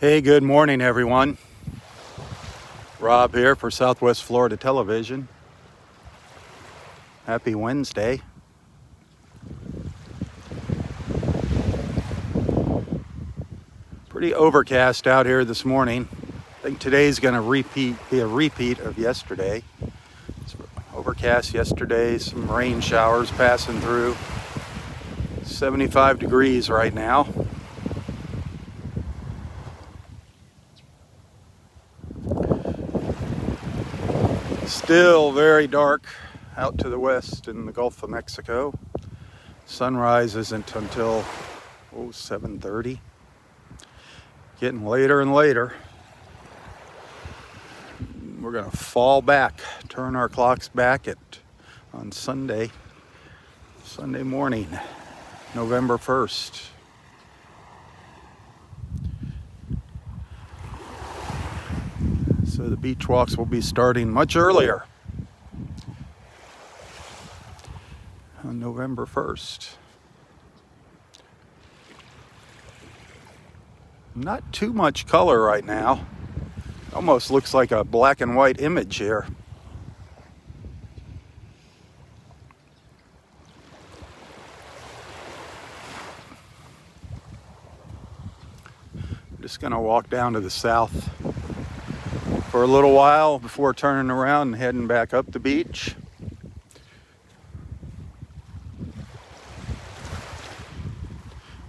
Hey, good morning, everyone. Robb here for Southwest Florida Television. Happy Wednesday. Pretty overcast out here this morning. I think today's going to be a repeat of yesterday. It's overcast yesterday, some rain showers passing through. 75 degrees right now. Still very dark out to the west in the Gulf of Mexico. Sunrise isn't until 7:30. Getting later and later. We're going to fall back, turn our clocks back on Sunday morning, November 1st. So the beach walks will be starting much earlier on November 1st. Not too much color right now. Almost looks like a black and white image here. I'm just going to walk down to the south for a little while before turning around and heading back up the beach.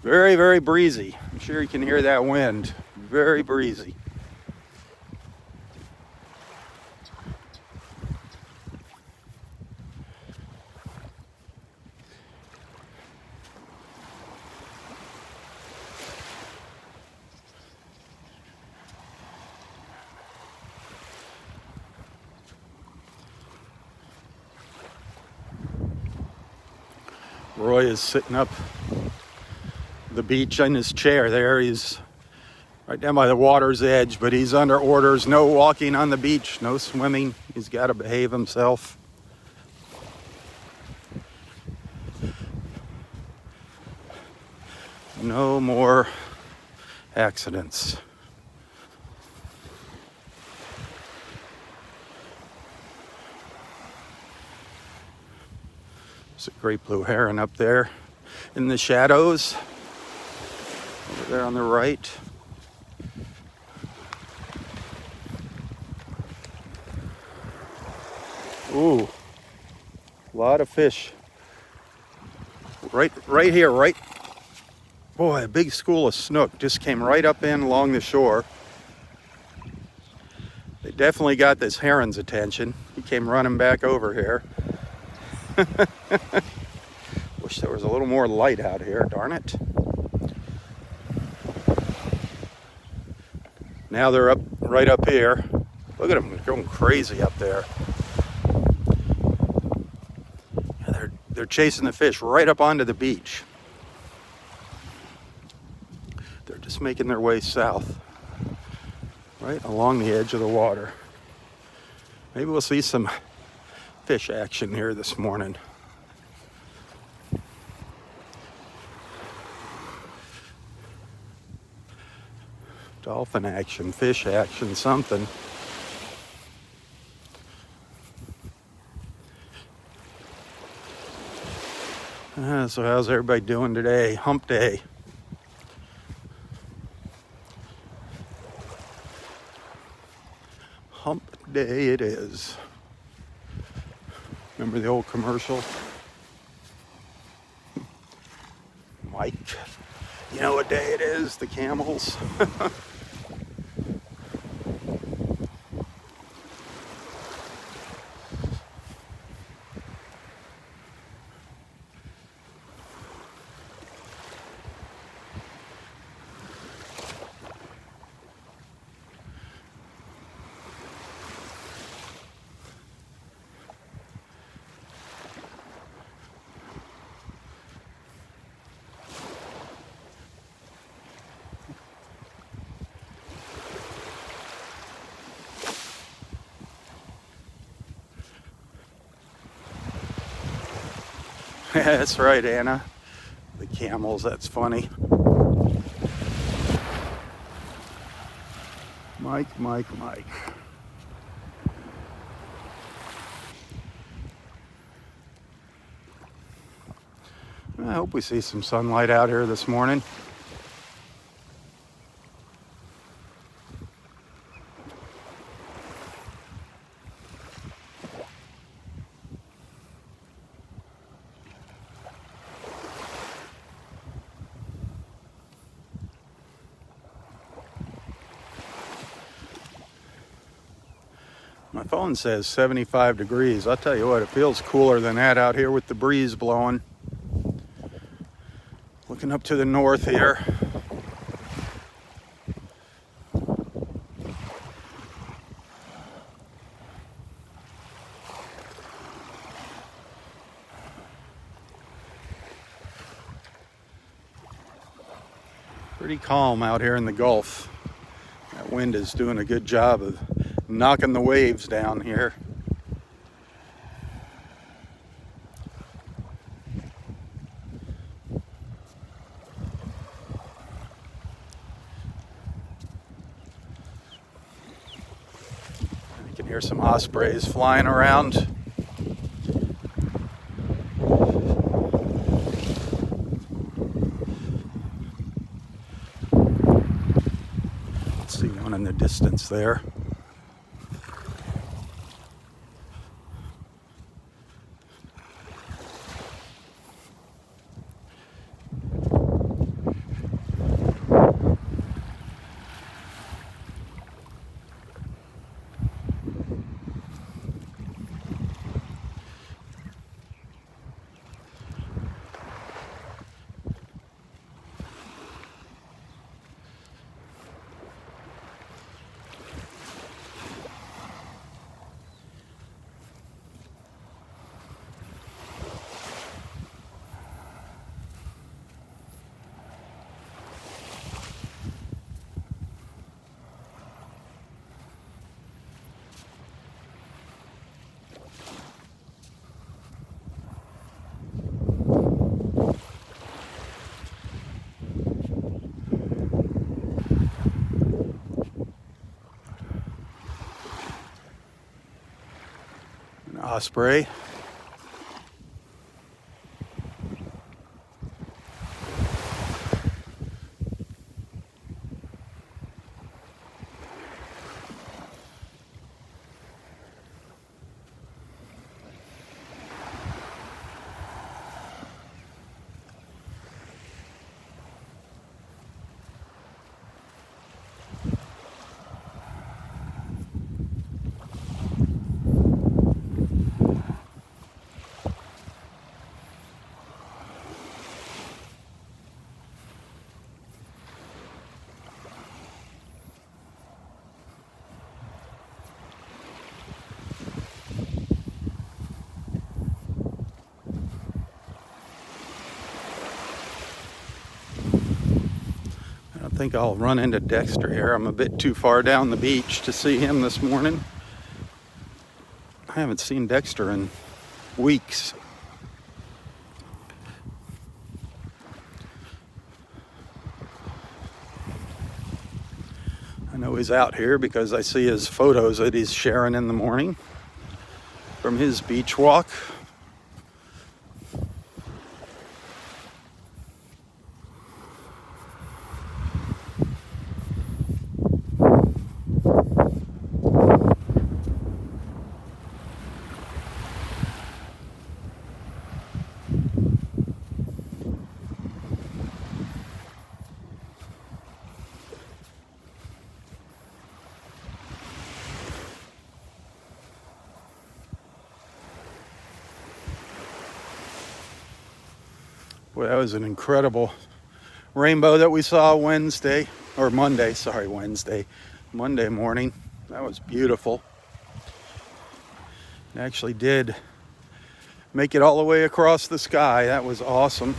Very, very breezy. I'm sure you can hear that wind. Very breezy. Roy is sitting up the beach in his chair there. He's right down by the water's edge, but he's under orders. No walking on the beach, no swimming. He's got to behave himself. No more accidents. There's a great blue heron up there in the shadows. Over there on the right. Ooh, a lot of fish. Right here, right. Boy, a big school of snook just came right up in along the shore. They definitely got this heron's attention. He came running back over here. Wish there was a little more light out here, darn it. Now they're right up here. Look at them, they're going crazy up there. They're chasing the fish right up onto the beach. They're just making their way south, right along the edge of the water. Maybe we'll see some fish action here this morning. Dolphin action, fish action, something. So how's everybody doing today? Hump day. Hump day it is. Remember the old commercial? Mike, you know what day it is? The camels. That's right, Anna. The camels, that's funny. Mike. I hope we see some sunlight out here this morning. My phone says 75 degrees. I'll tell you what, it feels cooler than that out here with the breeze blowing. Looking up to the north here. Pretty calm out here in the Gulf. That wind is doing a good job of knocking the waves down here. You can hear some ospreys flying around. See one in the distance there. An osprey. I think I'll run into Dexter here. I'm a bit too far down the beach to see him this morning. I haven't seen Dexter in weeks. I know he's out here because I see his photos that he's sharing in the morning from his beach walk. Boy, that was an incredible rainbow that we saw Wednesday morning. That was beautiful. It actually did make it all the way across the sky. That was awesome.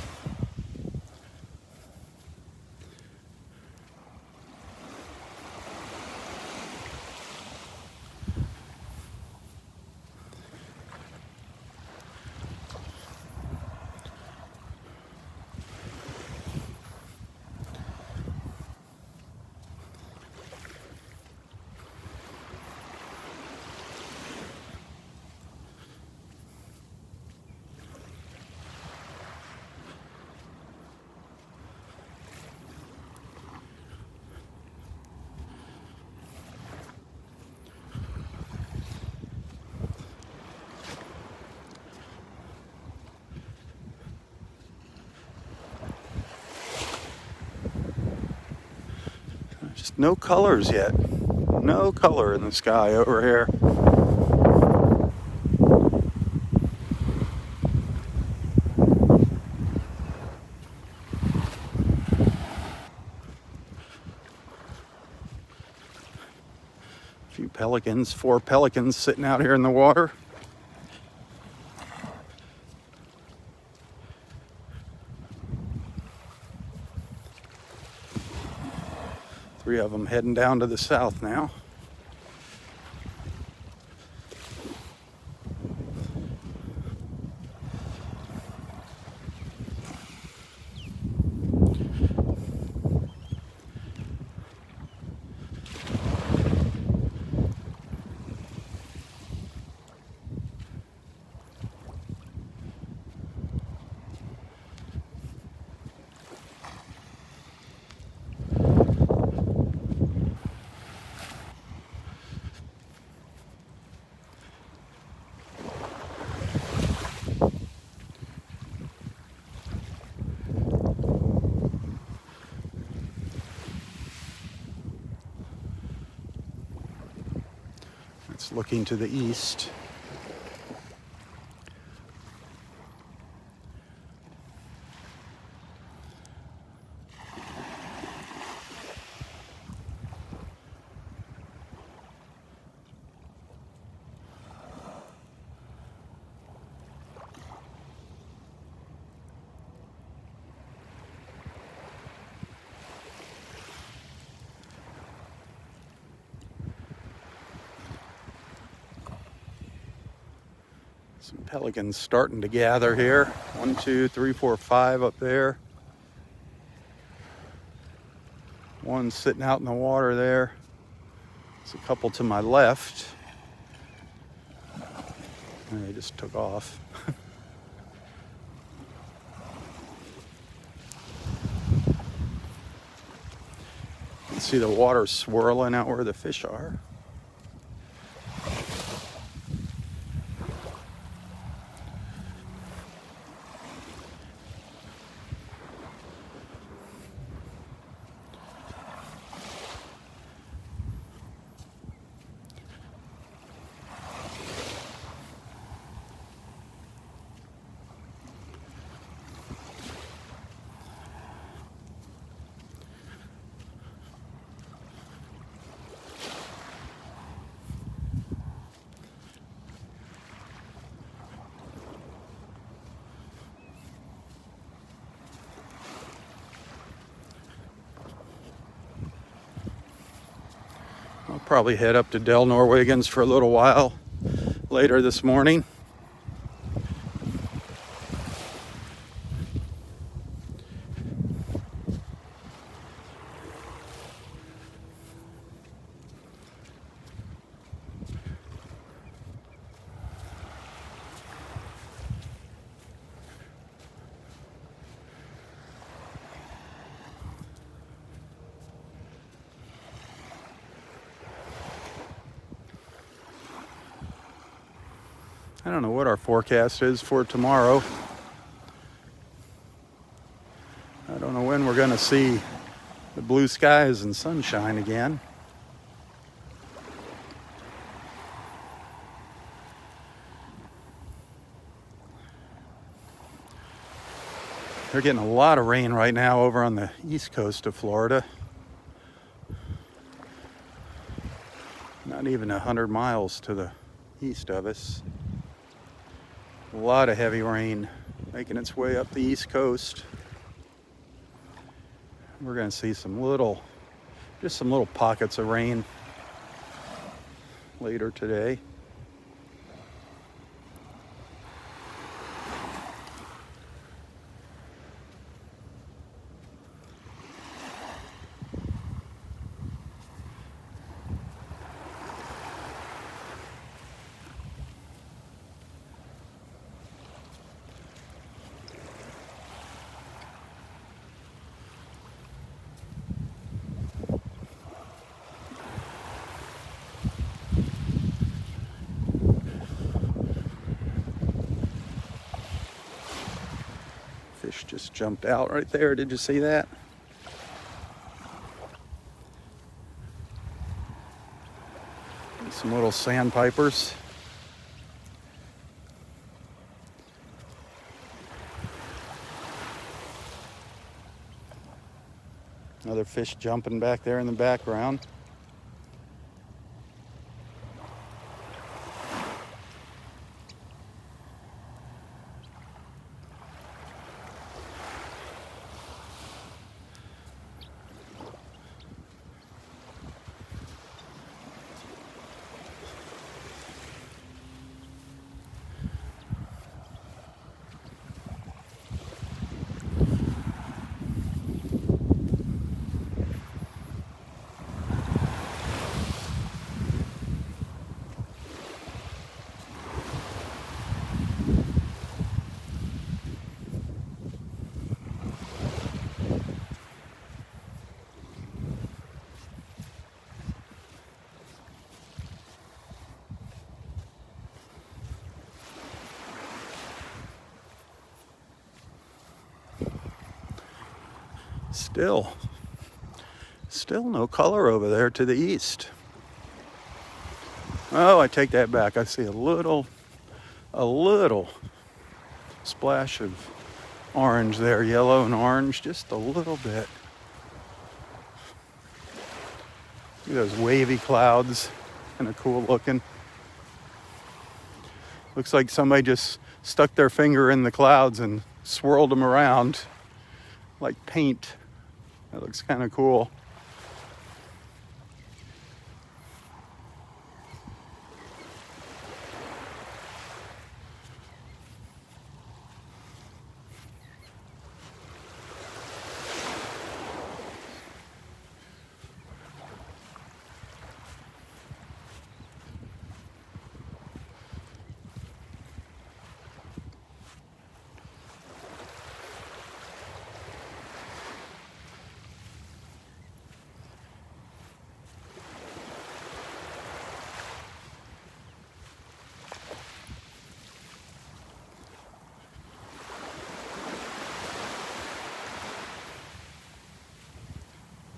No colors yet. No color in the sky over here. A few pelicans, 4 pelicans sitting out here in the water. Three of them heading down to the south now. It's looking to the east. Some pelicans starting to gather here. 1, 2, 3, 4, 5 up there. One sitting out in the water there. There's a couple to my left. And they just took off. You can see the water swirling out where the fish are. I'll probably head up to Del Norwegians for a little while later this morning. I don't know what our forecast is for tomorrow. I don't know when we're going to see the blue skies and sunshine again. They're getting a lot of rain right now over on the east coast of Florida. Not even 100 miles to the east of us. A lot of heavy rain making its way up the east coast. We're going to see just some little pockets of rain later today. Fish just jumped out right there. Did you see that? Some little sandpipers. Another fish jumping back there in the background. Still no color over there to the east. Oh, I take that back. I see a little splash of orange there, yellow and orange, just a little bit. Look at those wavy clouds, kind of cool looking. Looks like somebody just stuck their finger in the clouds and swirled them around like paint. That looks kind of cool.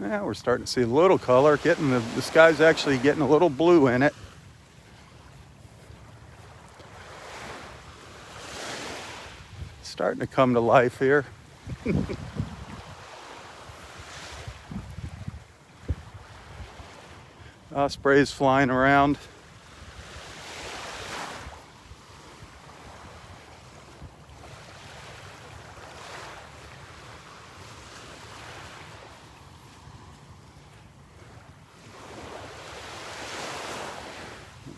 Yeah, we're starting to see a little color. The sky's actually getting a little blue in it. It's starting to come to life here. Ospreys flying around.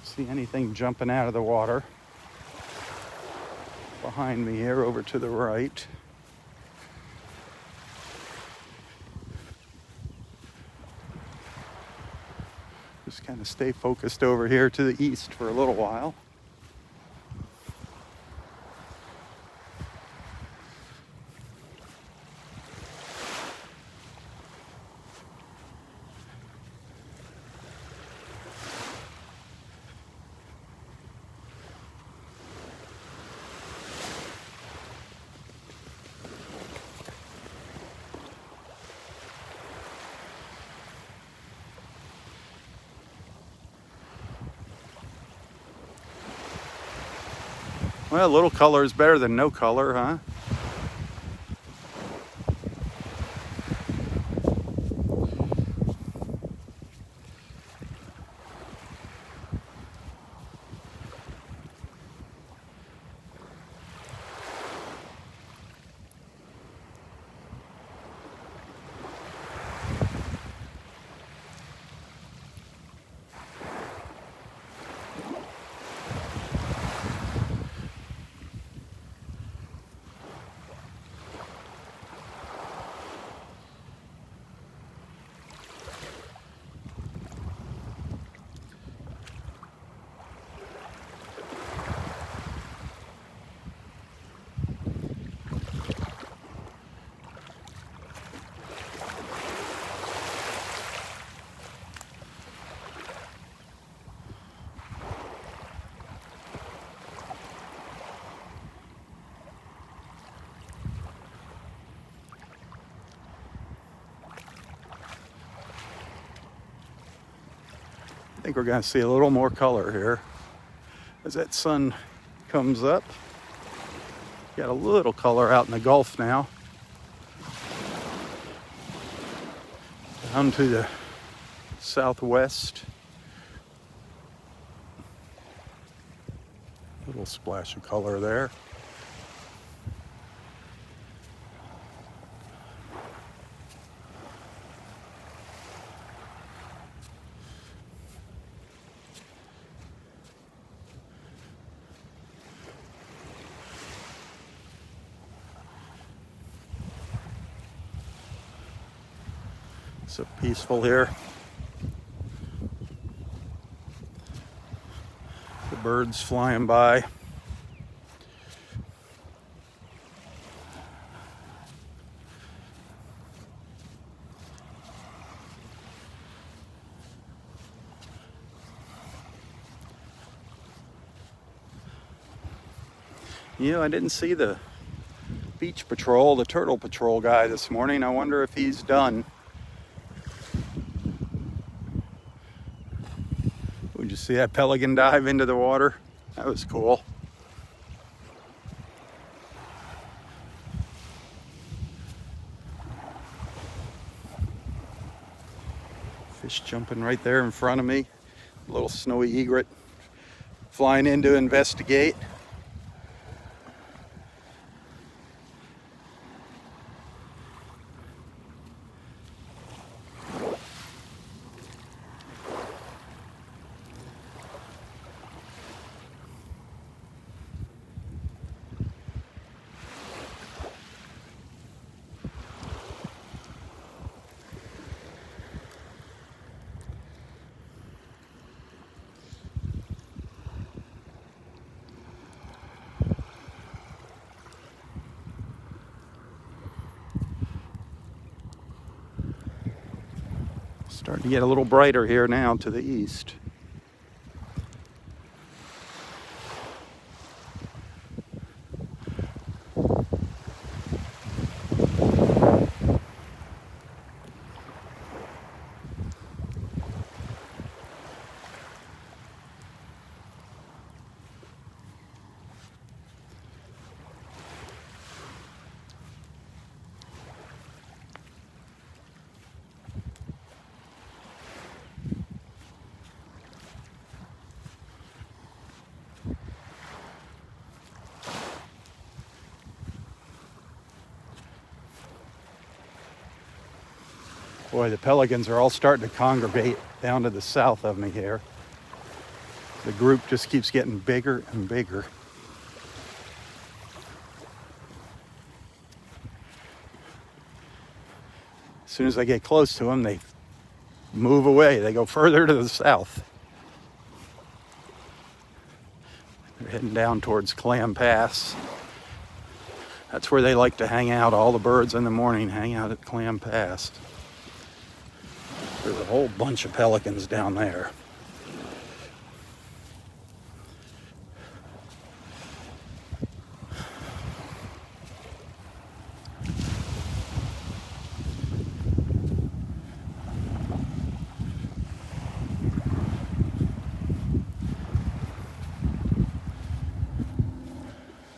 See anything jumping out of the water behind me here over to the right. Just kind of stay focused over here to the east for a little while. Well, a little color is better than no color, huh? I think we're going to see a little more color here as that sun comes up. Got a little color out in the Gulf now. Down to the southwest. Little splash of color there. So peaceful here. The birds flying by. You know, I didn't see the beach patrol, the turtle patrol guy this morning. I wonder if he's done. Would you see that pelican dive into the water? That was cool. Fish jumping right there in front of me. A little snowy egret flying in to investigate. Starting to get a little brighter here now to the east. Boy, the pelicans are all starting to congregate down to the south of me here. The group just keeps getting bigger and bigger. As soon as I get close to them, they move away. They go further to the south. They're heading down towards Clam Pass. That's where they like to hang out. All the birds in the morning hang out at Clam Pass. There's a whole bunch of pelicans down there.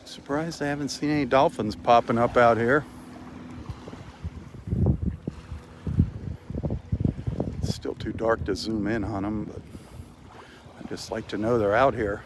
Surprised I haven't seen any dolphins popping up out here. It's still too dark to zoom in on them, but I just like to know they're out here.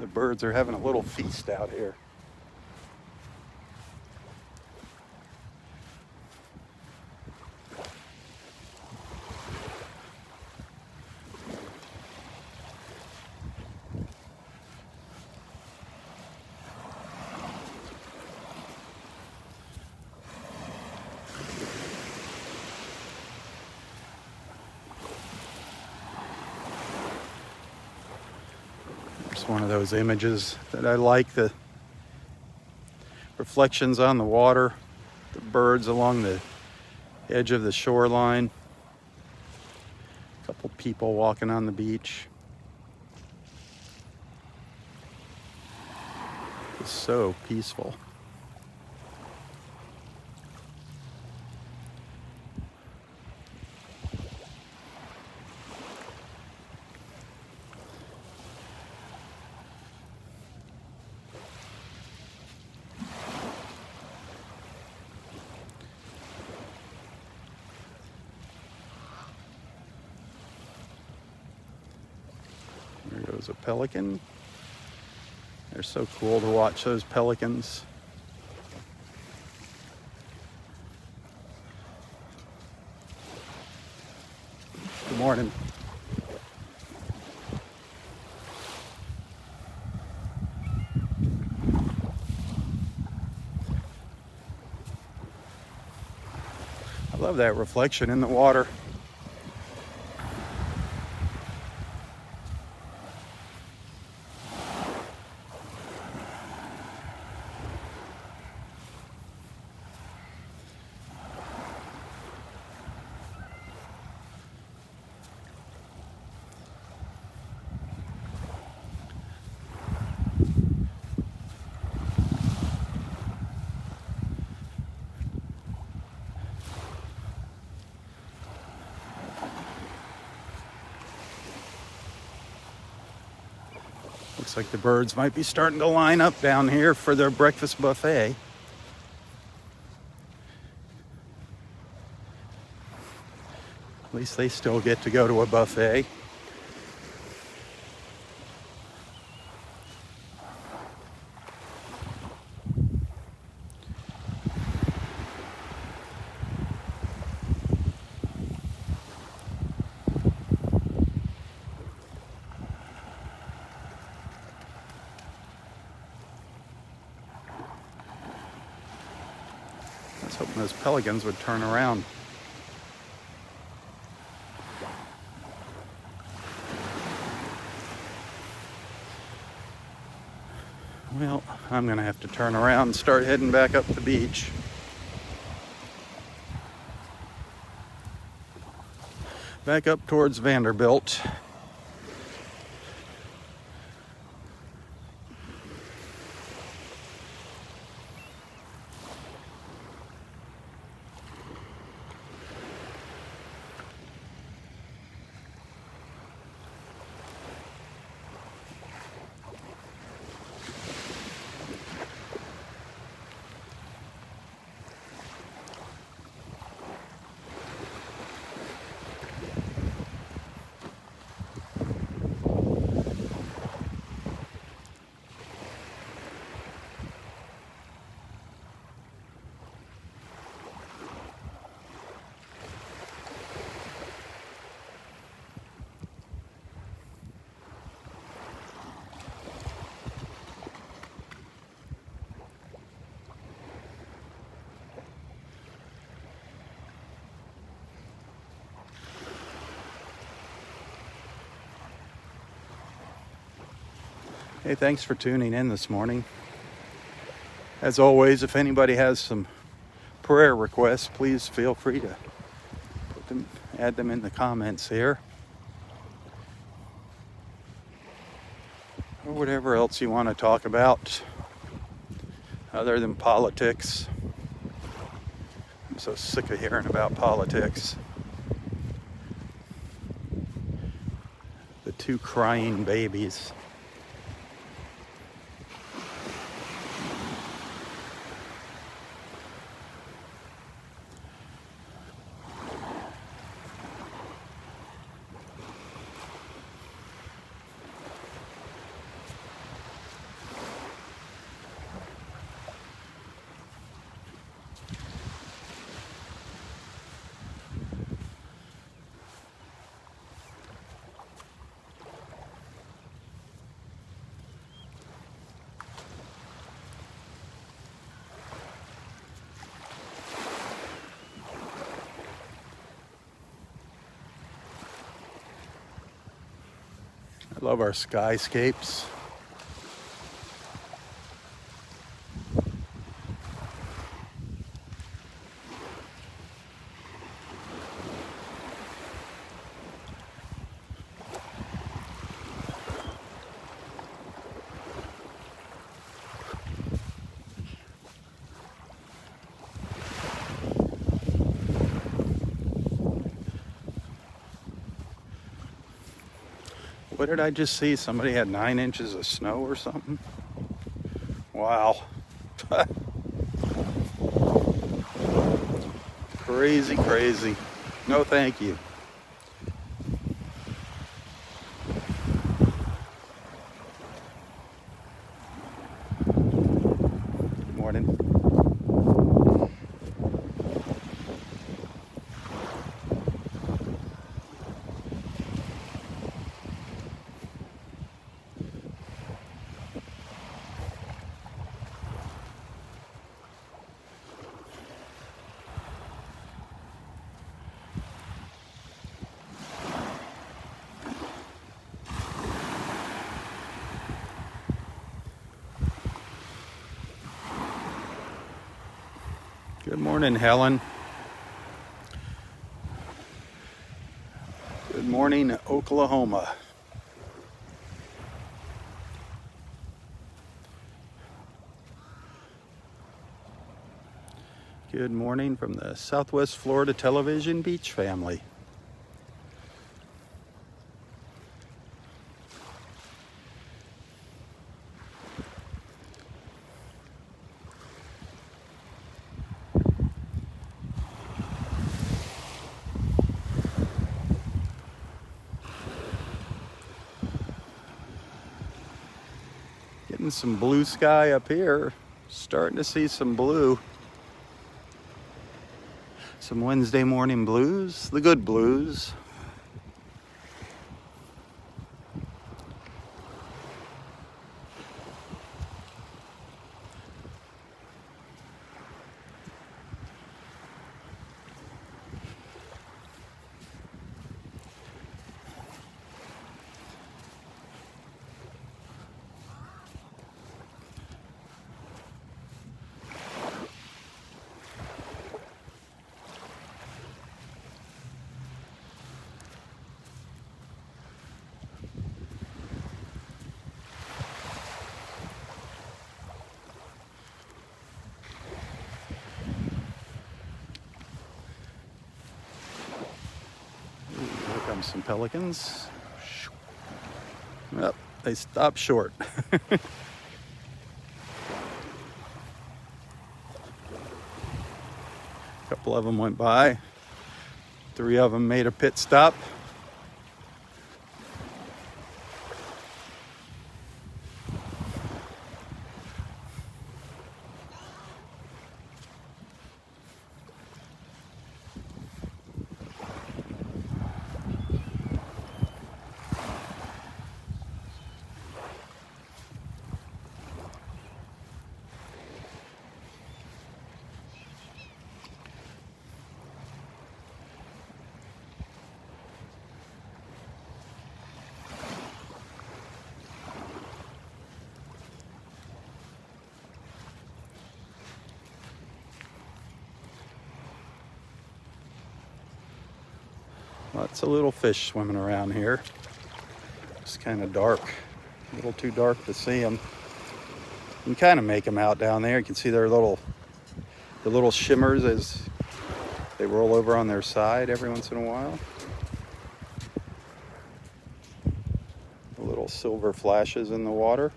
The birds are having a little feast out here. It's one of those images that I like, the reflections on the water, the birds along the edge of the shoreline, a couple people walking on the beach. It's so peaceful. There goes a pelican. They're so cool to watch, those pelicans. Good morning. I love that reflection in the water. Looks like the birds might be starting to line up down here for their breakfast buffet. At least they still get to go to a buffet. I was hoping those pelicans would turn around. Well, I'm gonna have to turn around and start heading back up the beach. Back up towards Vanderbilt. Hey, thanks for tuning in this morning. As always, if anybody has some prayer requests, please feel free to add them in the comments here. Or whatever else you want to talk about other than politics. I'm so sick of hearing about politics. The two crying babies. Love our skyscapes. What did I just see? Somebody had 9 inches of snow or something? Wow. Crazy, crazy. No, thank you. Good morning. Good morning, Helen. Good morning, Oklahoma. Good morning from the Southwest Florida Television Beach family. Getting some blue sky up here. Starting to see some blue. Some Wednesday morning blues, the good blues. Here comes some pelicans. Yep, they stopped short. A couple of them went by. 3 of them made a pit stop. Lots of little fish swimming around here. It's kind of dark, a little too dark to see them. You can kind of make them out down there. You can see the little shimmers as they roll over on their side every once in a while. The little silver flashes in the water.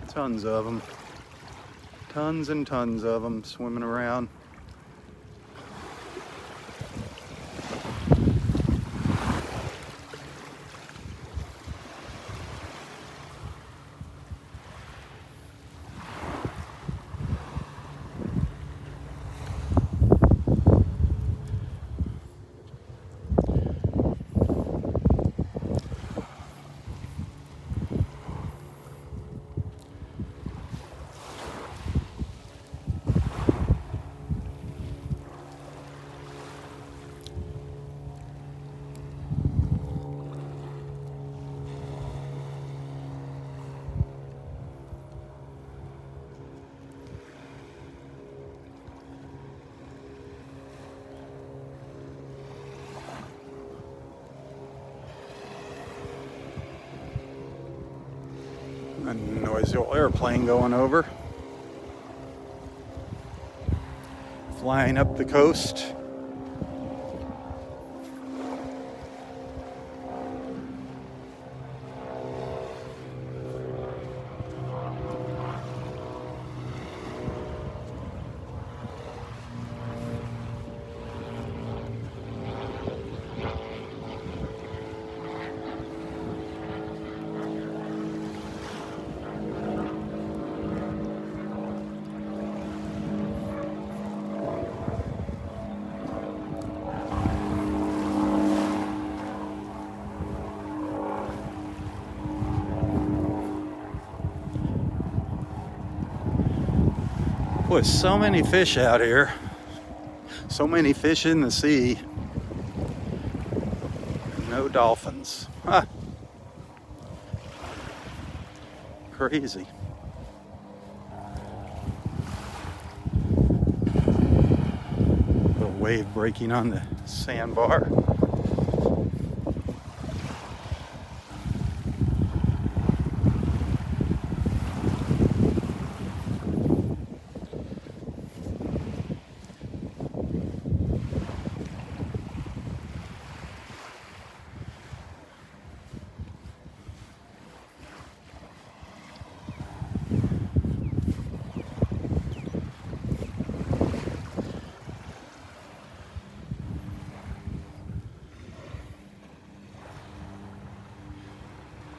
Tons of them. Tons and tons of them swimming around. A noisy old airplane going over. Flying up the coast. Boy, so many fish out here. So many fish in the sea. No dolphins. Huh. Crazy. Little wave breaking on the sandbar.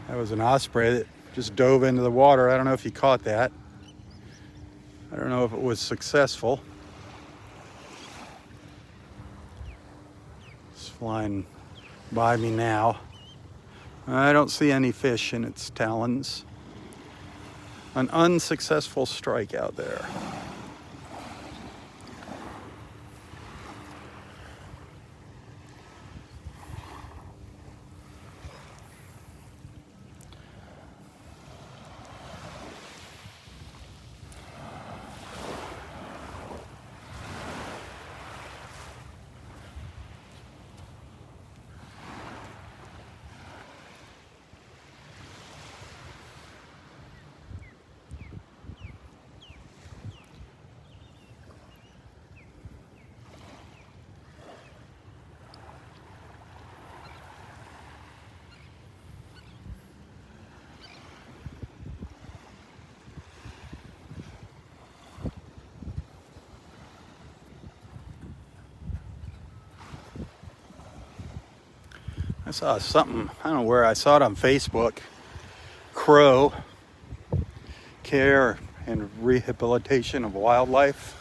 That was an osprey that just dove into the water. I don't know if you caught that. I don't know if it was successful. It's flying by me now. I don't see any fish in its talons. An unsuccessful strike out there. I saw something, I don't know where, I saw it on Facebook. Crow, care and rehabilitation of wildlife.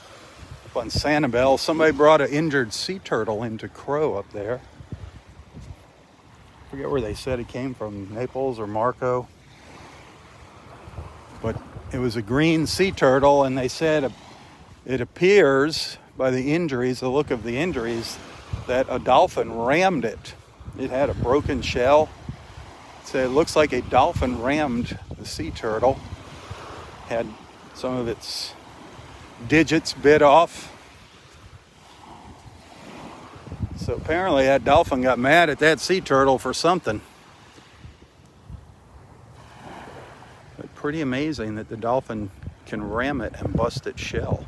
Up on Vanderbilt, somebody brought an injured sea turtle into Crow up there. I forget where they said it came from, Naples or Marco. But it was a green sea turtle, and they said it appears by the injuries, the look of the injuries, that a dolphin rammed it. It had a broken shell. So it looks like a dolphin rammed the sea turtle. Had some of its digits bit off. So apparently that dolphin got mad at that sea turtle for something. But pretty amazing that the dolphin can ram it and bust its shell.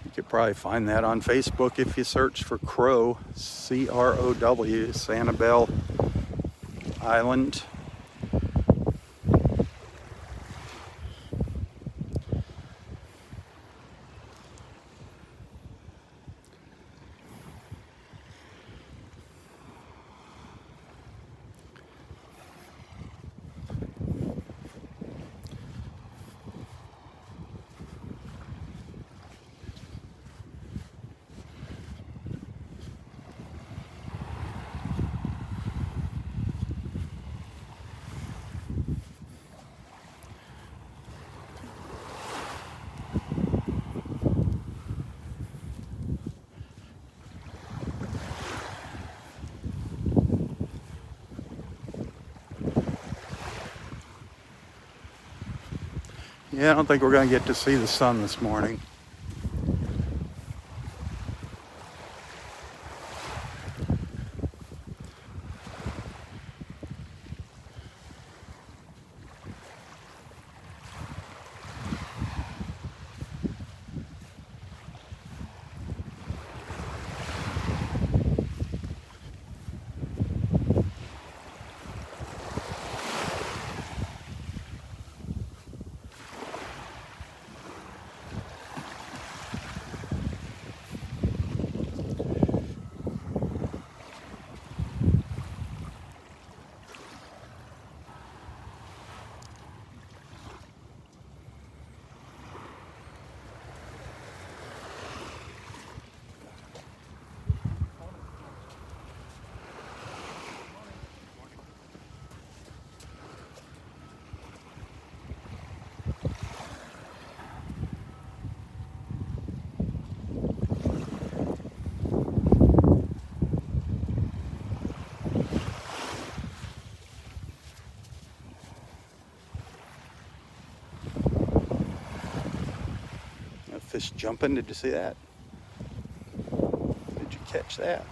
You could probably find that on Facebook if you search for Crow, C-R-O-W, Sanibel Island. Yeah, I don't think we're going to get to see the sun this morning. fish jumping. Did you see that? Did you catch that?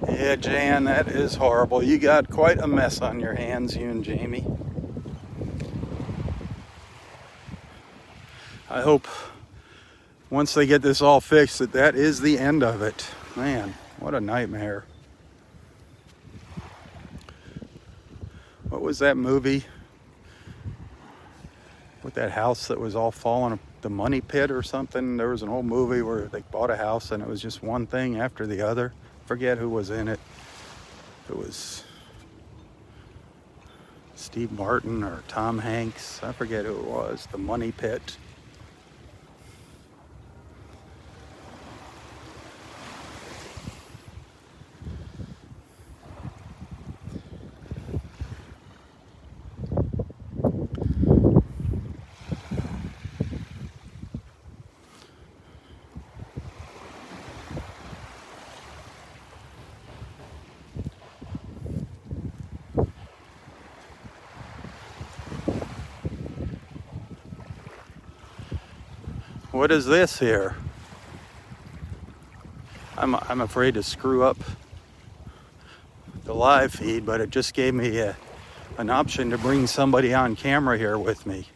Yeah, Jan, that is horrible. You got quite a mess on your hands, you and Jamie. I hope once they get this all fixed that is the end of it. Man, what a nightmare. What was that movie with that house that was all falling, the Money Pit or something? There was an old movie where they bought a house and it was just one thing after the other. Forget who was in it. It was Steve Martin or Tom Hanks. I forget who it was. The Money Pit. What is this here? I'm afraid to screw up the live feed, but it just gave me an option to bring somebody on camera here with me.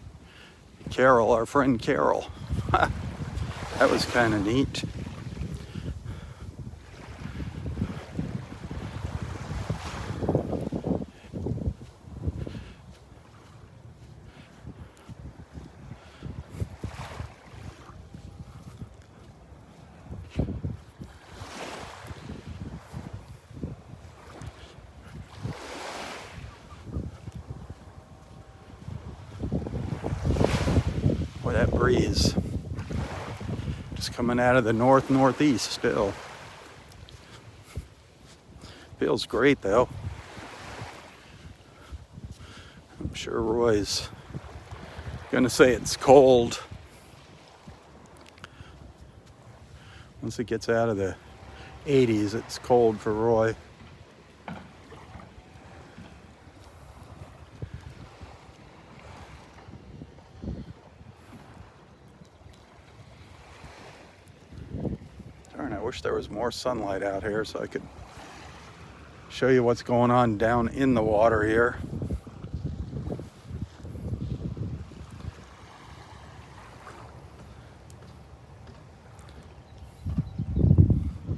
Carol, our friend Carol. That was kind of neat. Boy, that breeze just coming out of the northeast still. Feels great though. I'm sure Roy's gonna say it's cold. Once it gets out of the 80s, it's cold for Roy. Darn, I wish there was more sunlight out here so I could show you what's going on down in the water here.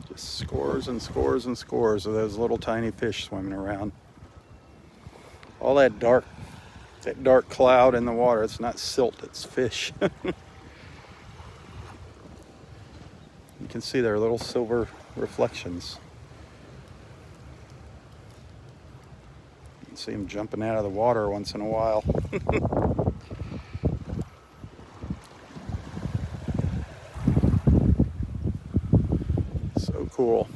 Just scores and scores and scores of those little tiny fish swimming around. All that dark cloud in the water, it's not silt, it's fish. You can see their little silver reflections. You can see them jumping out of the water once in a while. So cool.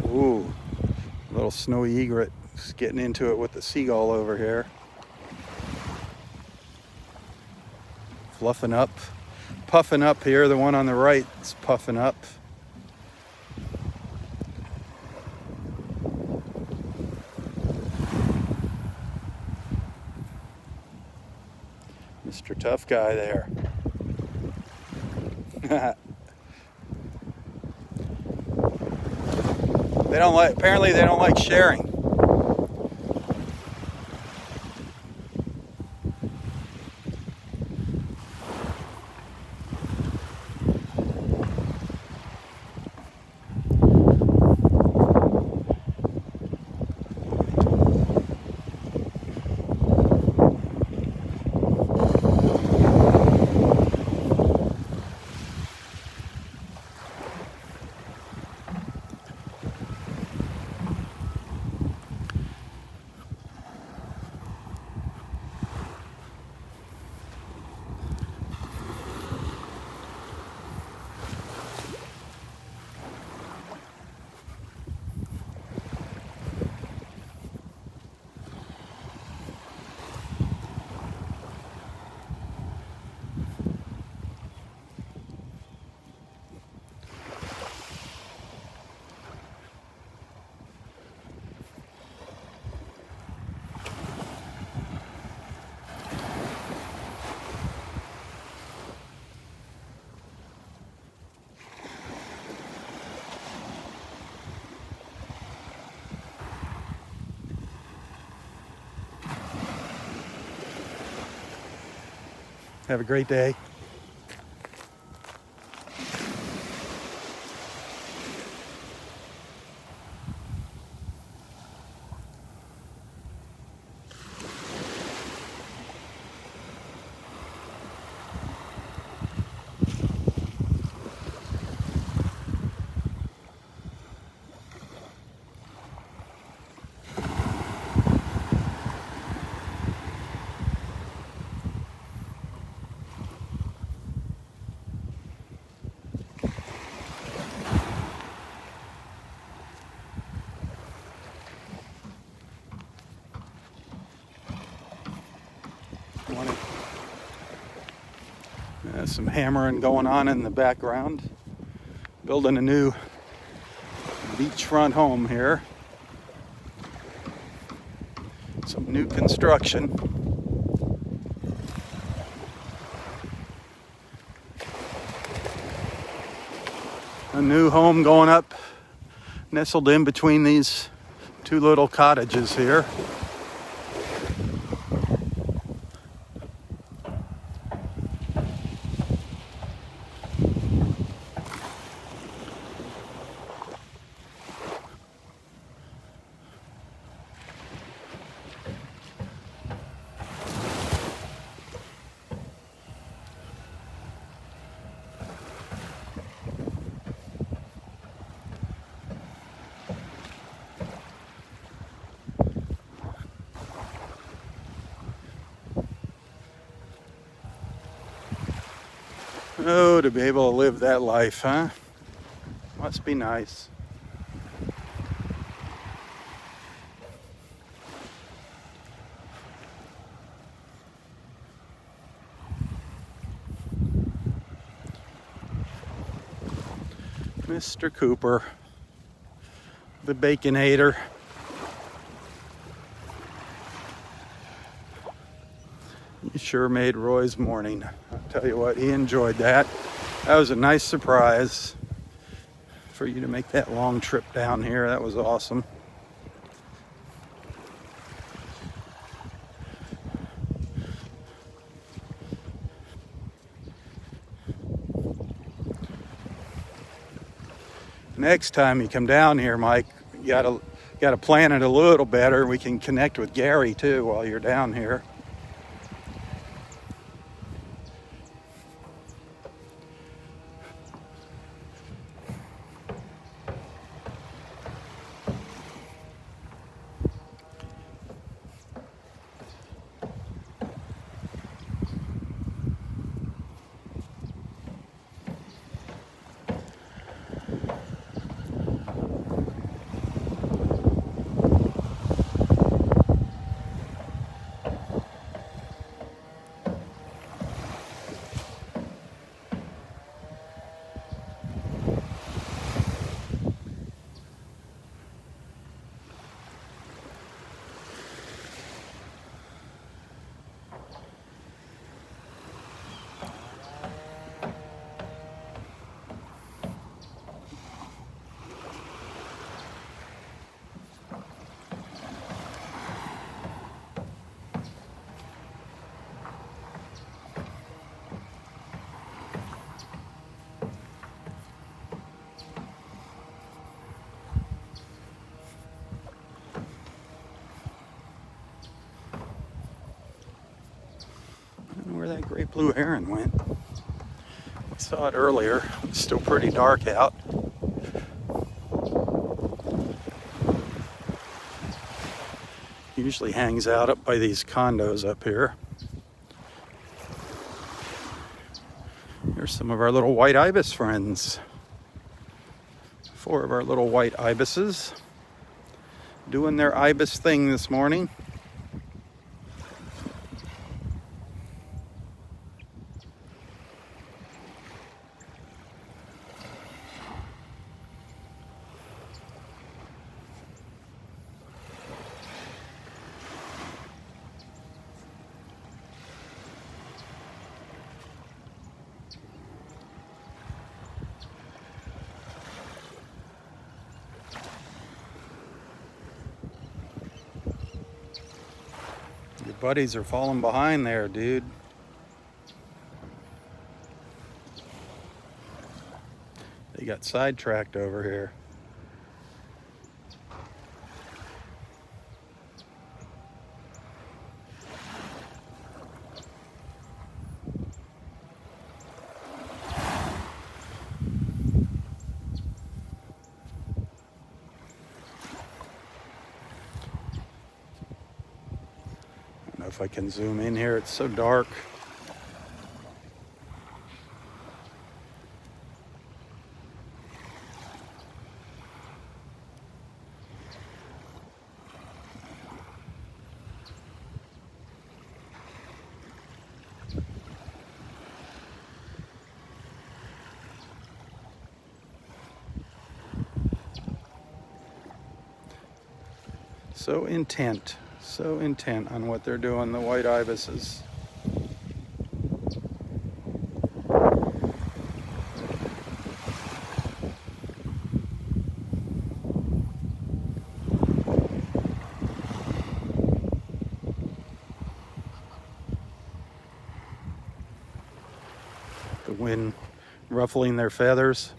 Ooh, little snowy egret just getting into it with the seagull over here. Fluffing up, puffing up here. The one on the right is puffing up. Mr. Tough Guy there. They don't like. Apparently, they don't like sharing. Have a great day. Some hammering going on in the background. Building a new beachfront home here. Some new construction. A new home going up, nestled in between these two little cottages here. Oh, to be able to live that life, huh? Must be nice. Mr. Cooper, the Baconator. You sure made Roy's morning. I'll tell you what, he enjoyed that. That was a nice surprise for you to make that long trip down here. That was awesome. Next time you come down here, Mike, you gotta plan it a little better. We can connect with Gary too while you're down here. that great blue heron went? We saw it earlier. It's still pretty dark out. Usually hangs out up by these condos up here. Here's some of our little white ibis friends. 4 of our little white ibises doing their ibis thing this morning. Your buddies are falling behind there, dude. They got sidetracked over here. If I can zoom in here, it's so dark. So intent on what they're doing, the white ibises. The wind ruffling their feathers.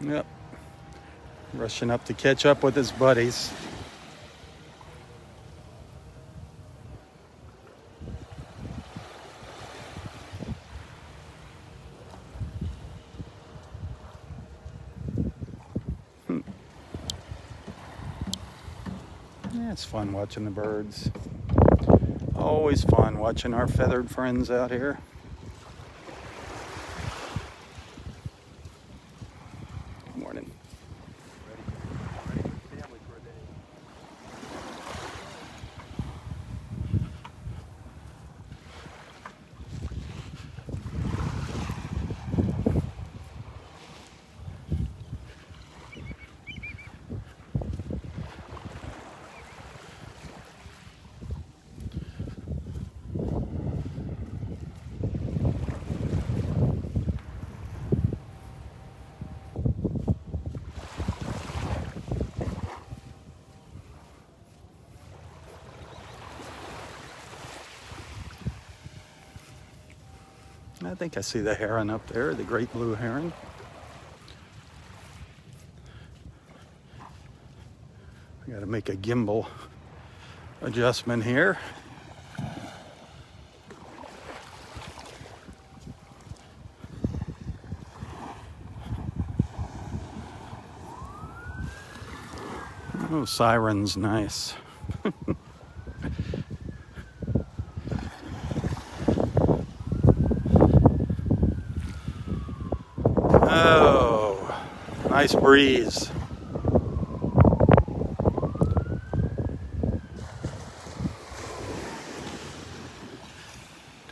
Yep. Rushing up to catch up with his buddies. Yeah, it's fun watching the birds. Always fun watching our feathered friends out here. Morning. I think I see the heron up there, the great blue heron. I got to make a gimbal adjustment here. Oh, siren's nice. Oh, nice breeze.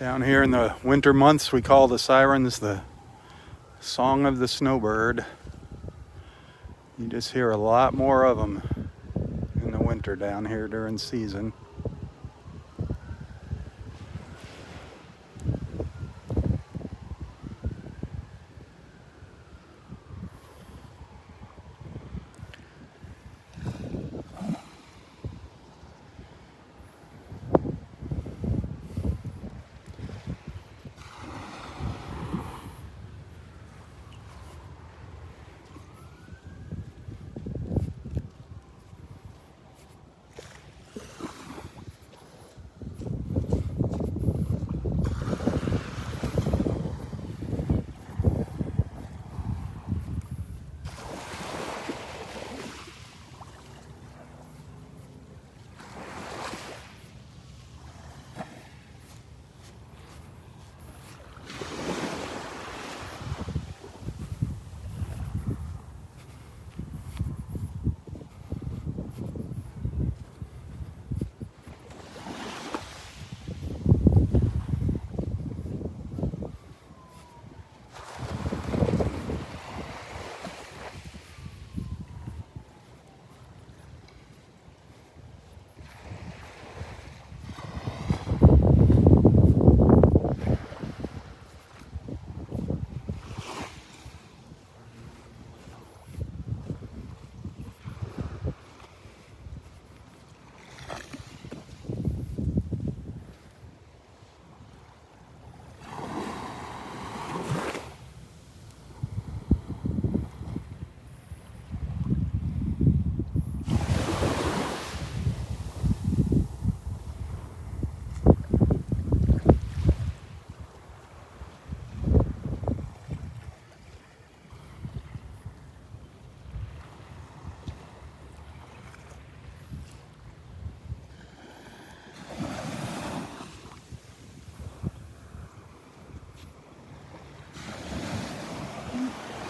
Down here in the winter months, we call the sirens the song of the snowbird. You just hear a lot more of them in the winter down here during season.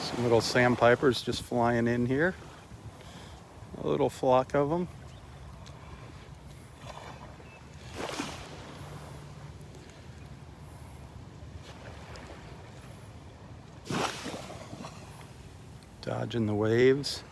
Some little sandpipers just flying in here. A little flock of them. Dodging the waves.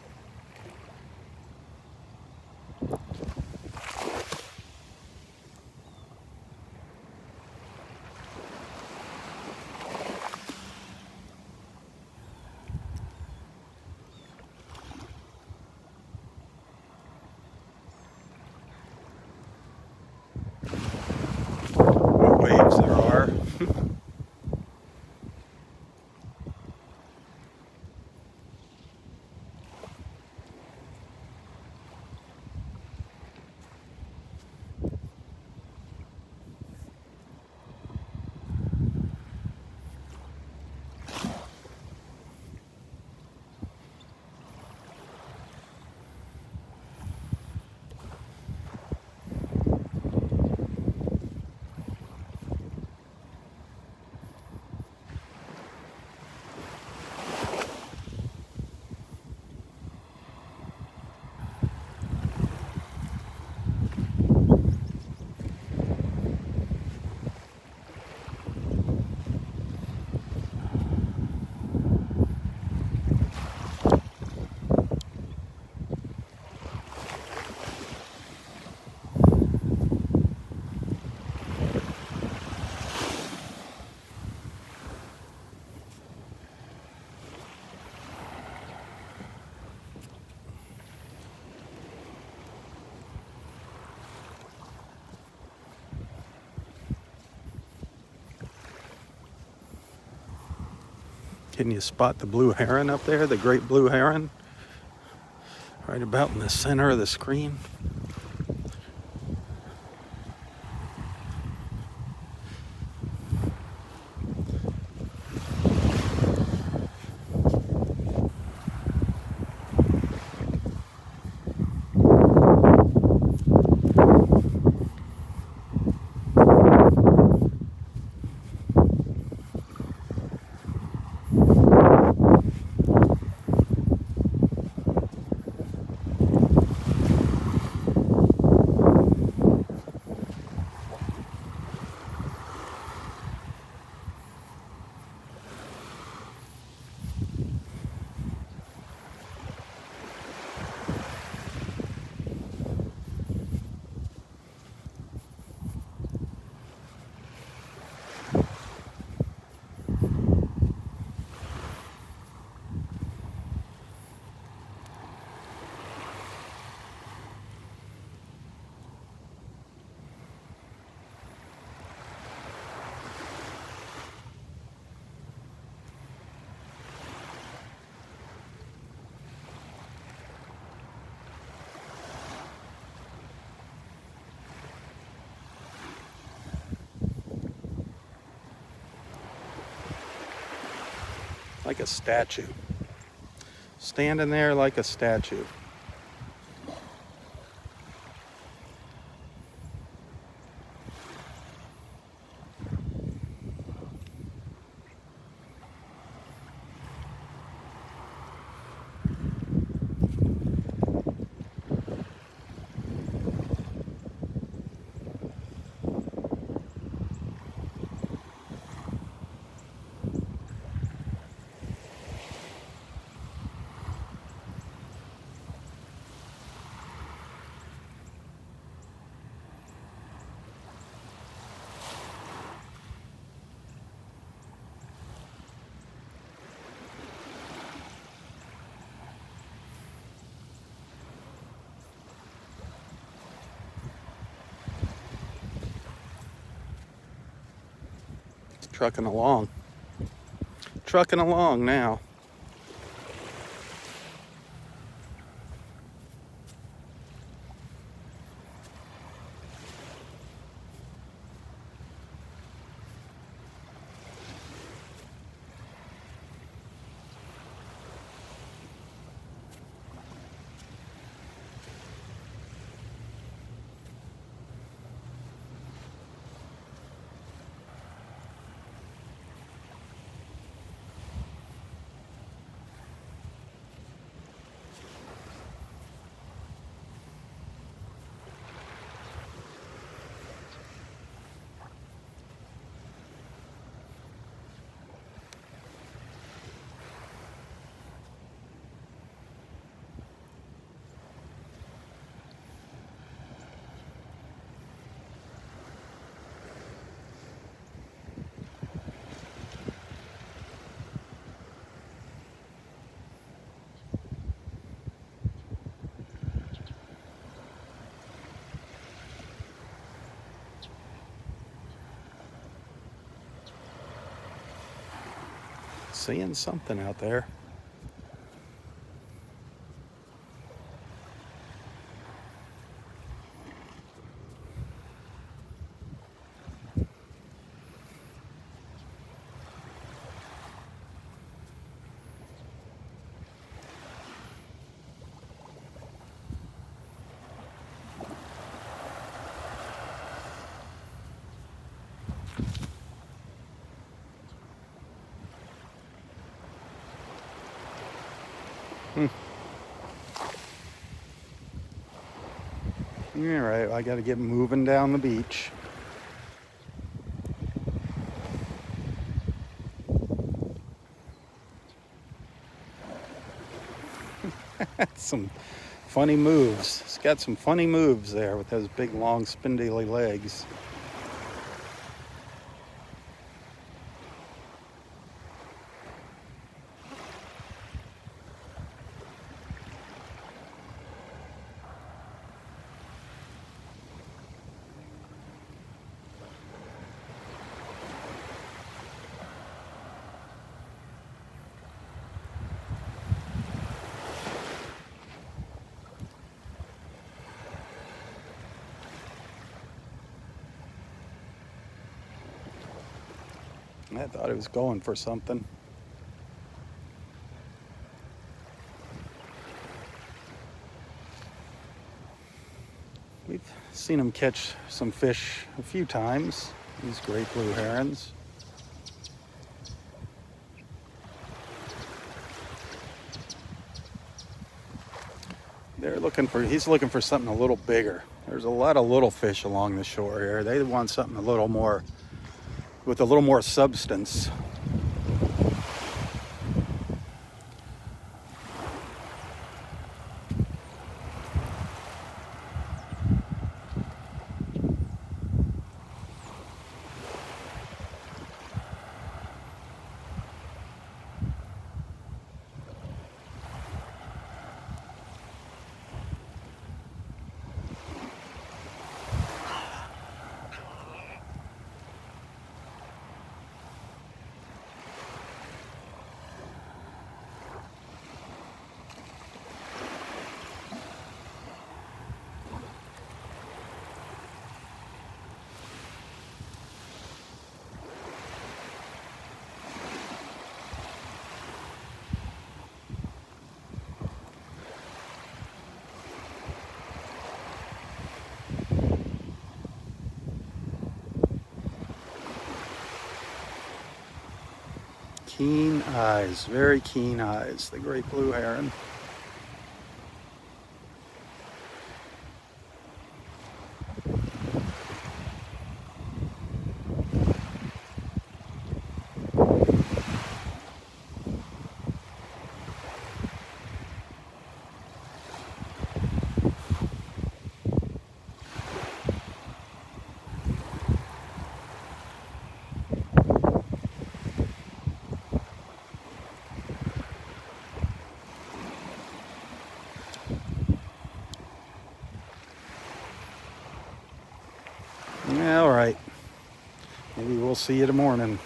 What waves there are. Can you spot the blue heron up there, the great blue heron? Right about in the center of the screen. like a statue. Standing there like a statue. Trucking along. Trucking along now. Seeing something out there. All right, I got to get moving down the beach. Some funny moves. It's got some funny moves there with those big, long, spindly legs. I thought it was going for something. We've seen them catch some fish a few times, these great blue herons. He's looking for something a little bigger. There's a lot of little fish along the shore here. They want something a little more, with a little more substance. Keen eyes, very keen eyes, the great blue heron. Yeah, all right. Maybe we'll see you tomorrow.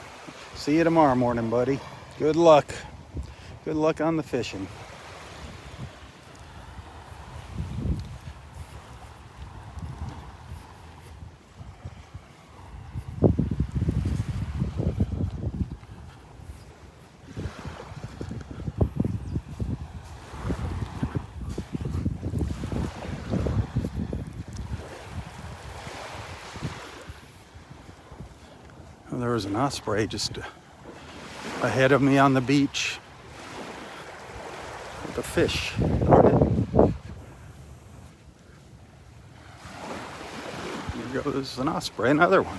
See you tomorrow morning, buddy. Good luck. Good luck on the fishing. Well, there was an osprey just ahead of me on the beach with a fish on it. There goes an osprey, another one.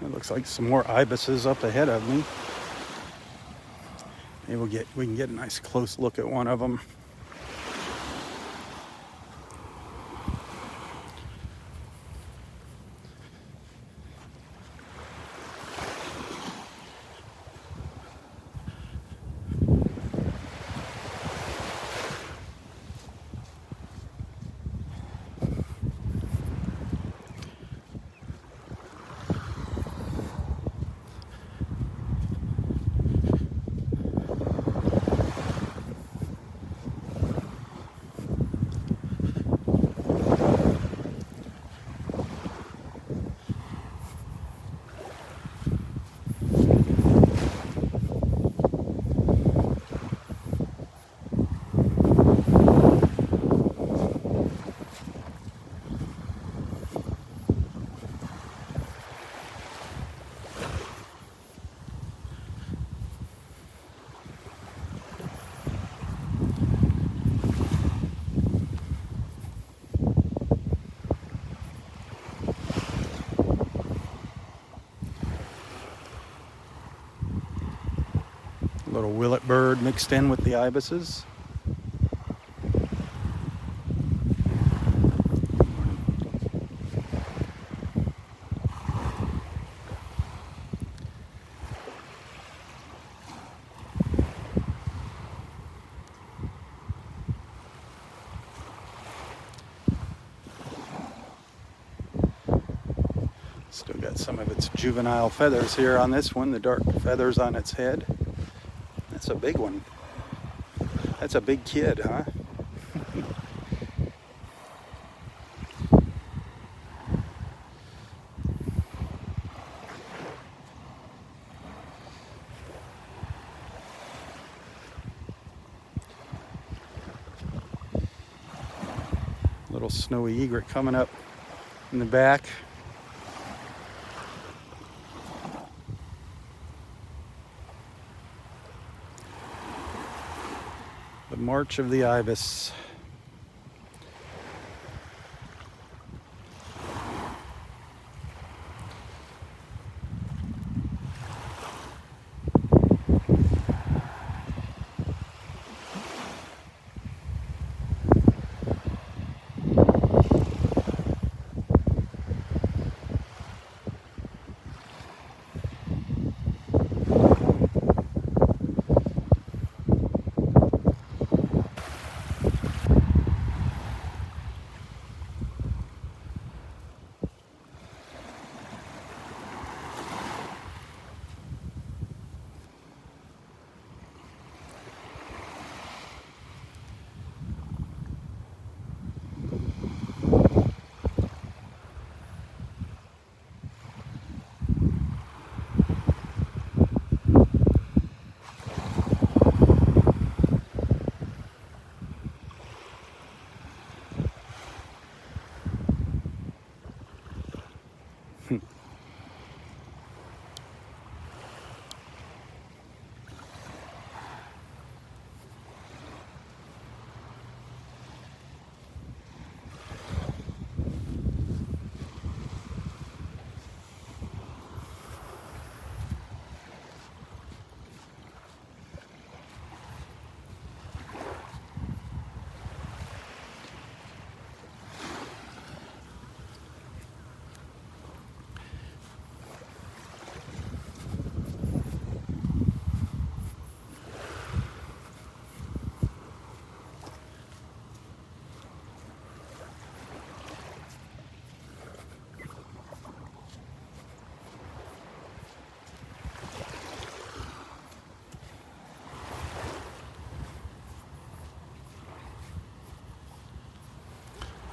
It looks like some more ibises up ahead of me. Maybe we can get a nice close look at one of them. A little willet bird mixed in with the ibises. Still got some of its juvenile feathers here on this one, the dark feathers on its head. That's a big one. That's a big kid, huh? Little snowy egret coming up in the back. The March of the Ibis.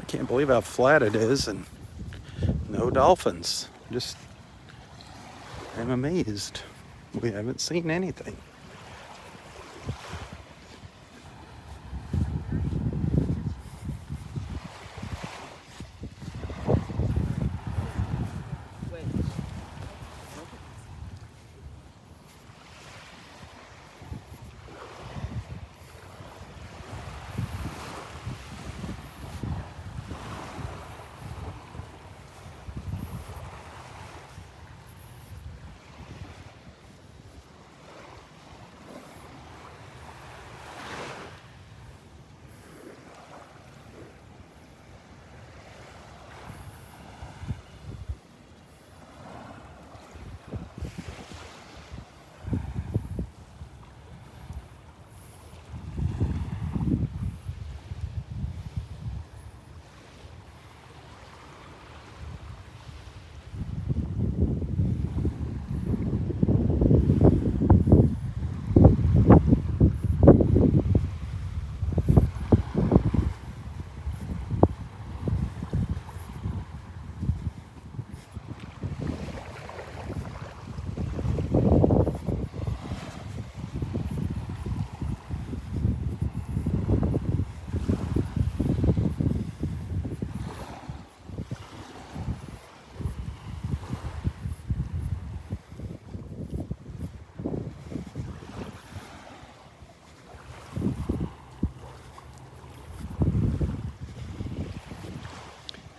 Can't believe how flat it is and no dolphins. I'm amazed. We haven't seen anything.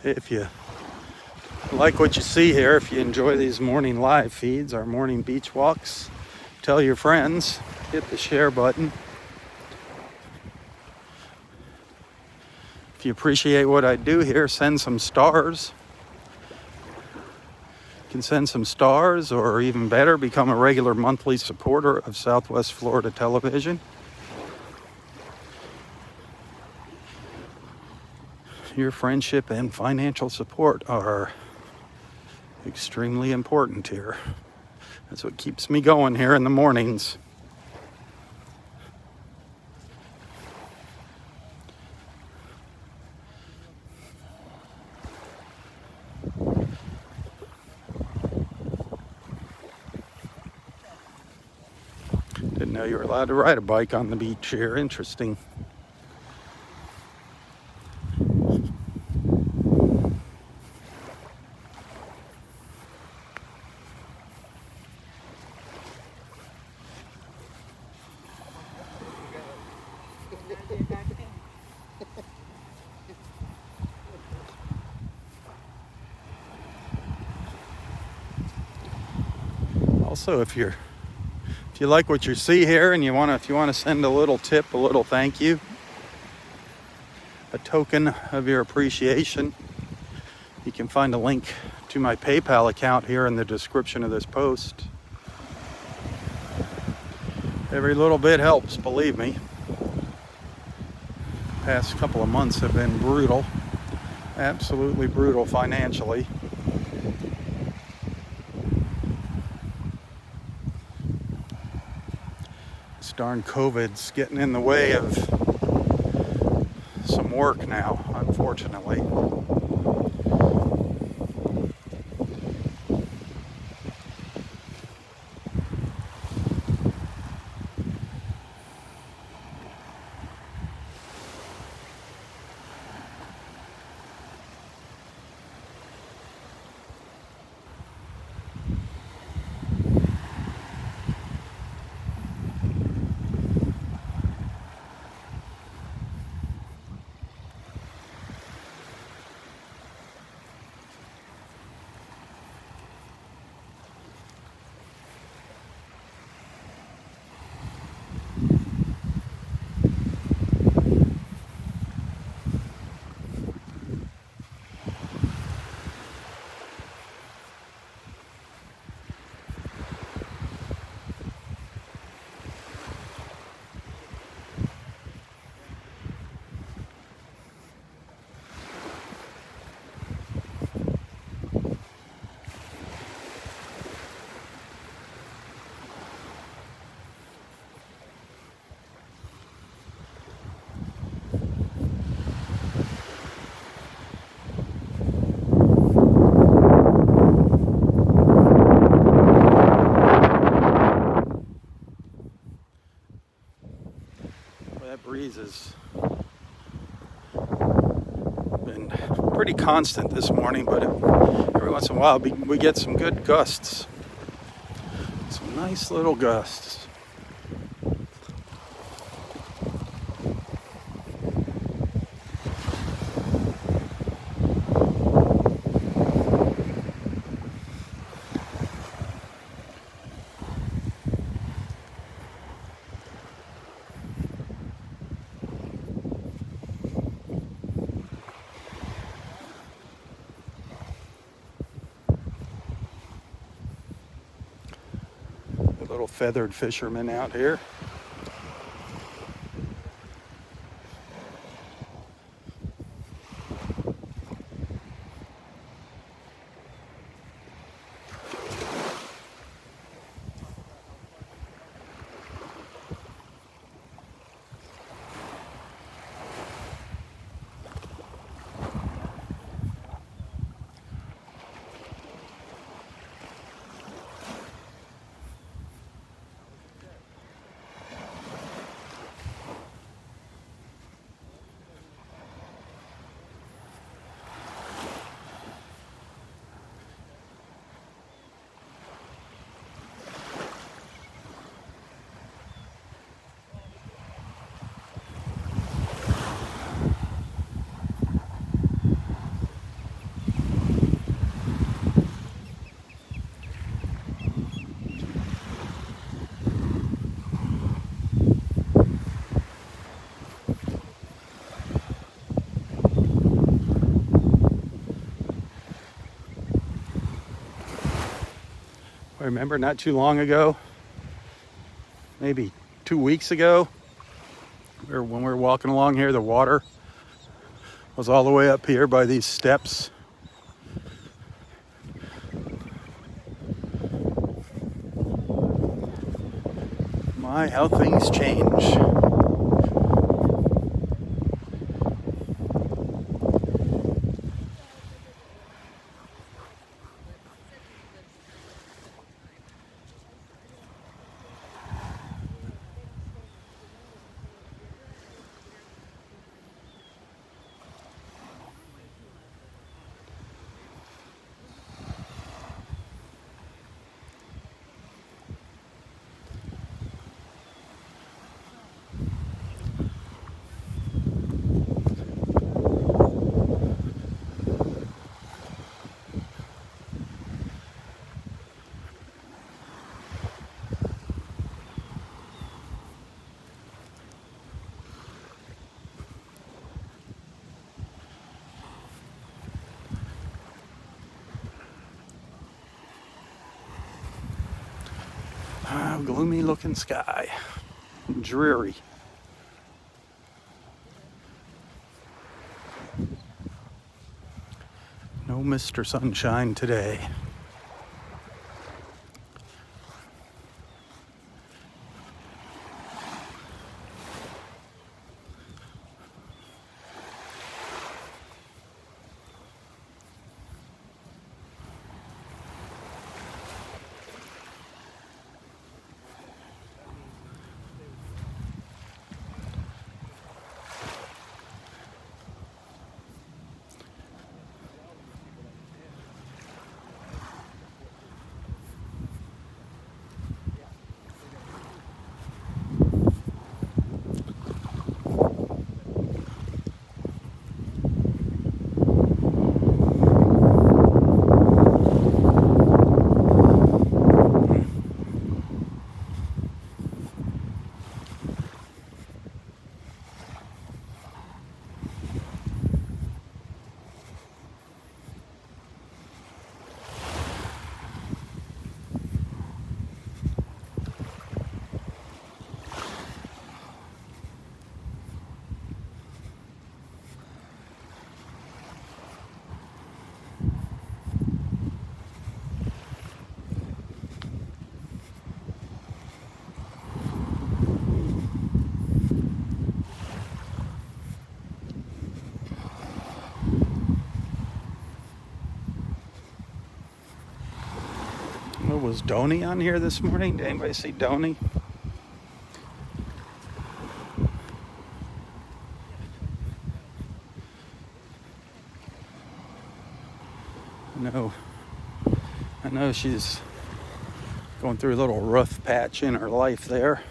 If you like what you see here, if you enjoy these morning live feeds, our morning beach walks, tell your friends, hit the share button. If you appreciate what I do here, send some stars. You can send some stars, or even better, become a regular monthly supporter of Southwest Florida Television. Your friendship and financial support are extremely important here. That's what keeps me going here in the mornings. Didn't know you were allowed to ride a bike on the beach here. Interesting. Also, if you like what you see here and if you want to send a little tip, a little thank you, a token of your appreciation, you can find a link to my PayPal account here in the description of this post. Every little bit helps, believe me. Past couple of months have been brutal, absolutely brutal financially. This darn COVID's getting in the way of some work now, unfortunately. That breeze has been pretty constant this morning, but every once in a while we get some good gusts. Some nice little gusts. Little feathered fishermen out here. I remember not too long ago, maybe 2 weeks ago, when we were walking along here, the water was all the way up here by these steps. My, how things change. Gloomy looking sky. Dreary. No Mr. Sunshine today. Was Donnie on here this morning? Did anybody see Donnie? I know she's going through a little rough patch in her life there.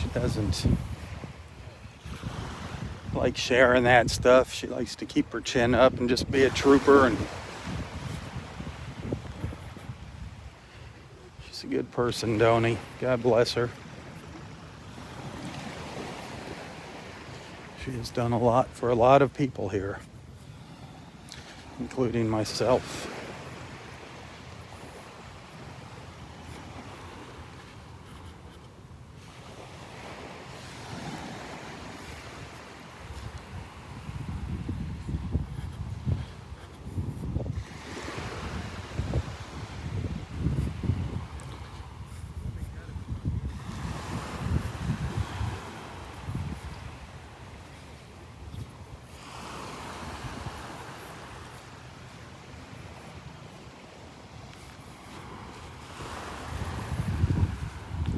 She doesn't like sharing that stuff. She likes to keep her chin up and just be a trooper, and she's a good person, Donnie. God bless her. She has done a lot for a lot of people here, including myself.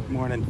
Morning.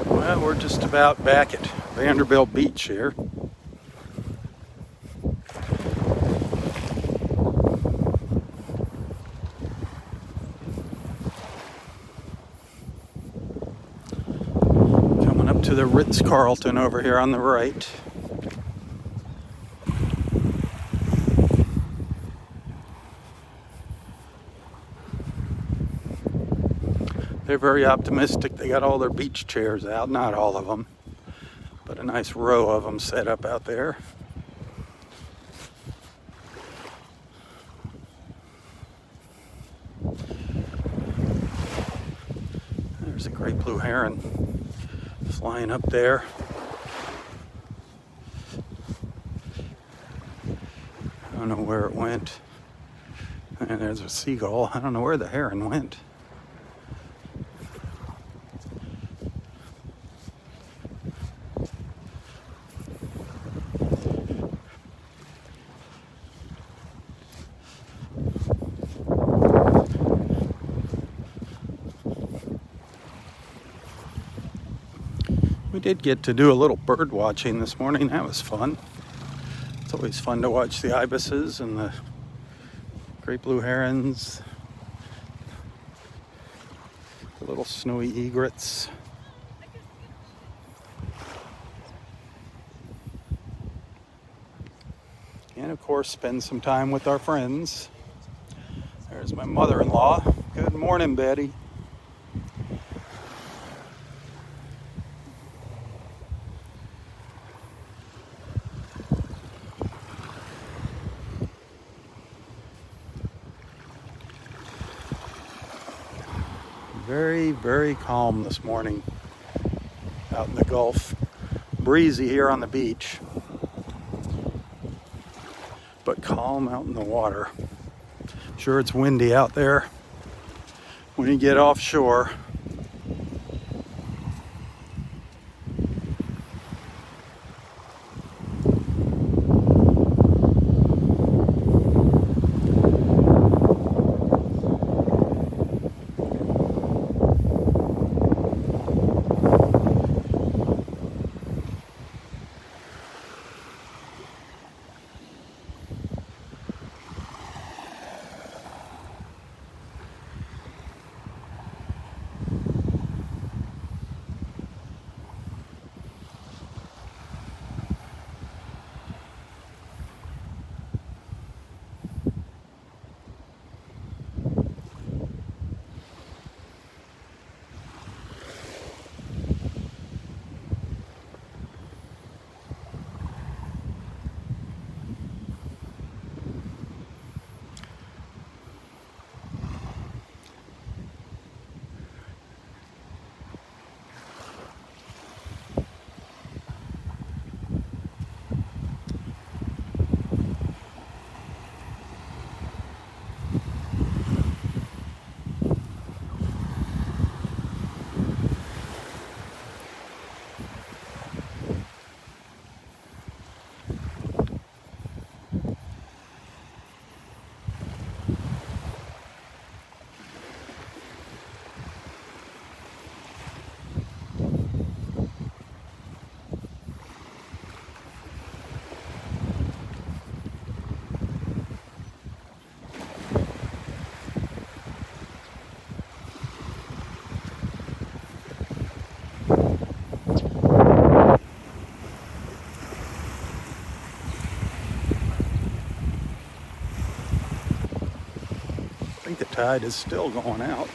Well, we're just about back at Vanderbilt Beach here. to the Ritz-Carlton over here on the right. They're very optimistic. They got all their beach chairs out, not all of them, but a nice row of them set up out there. There's a great blue heron flying up there. I don't know where it went. And there's a seagull. I don't know where the heron went. We did get to do a little bird watching this morning. That was fun. It's always fun to watch the ibises and the great blue herons, the little snowy egrets. And of course, spend some time with our friends. There's my mother-in-law. Good morning, Betty. Very, very calm this morning out in the Gulf. Breezy here on the beach, but calm out in the water. Sure, it's windy out there when you get offshore. I think the tide is still going out.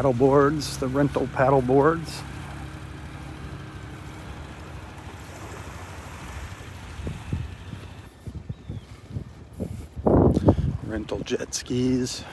paddle boards, the rental paddle boards. Rental jet skis.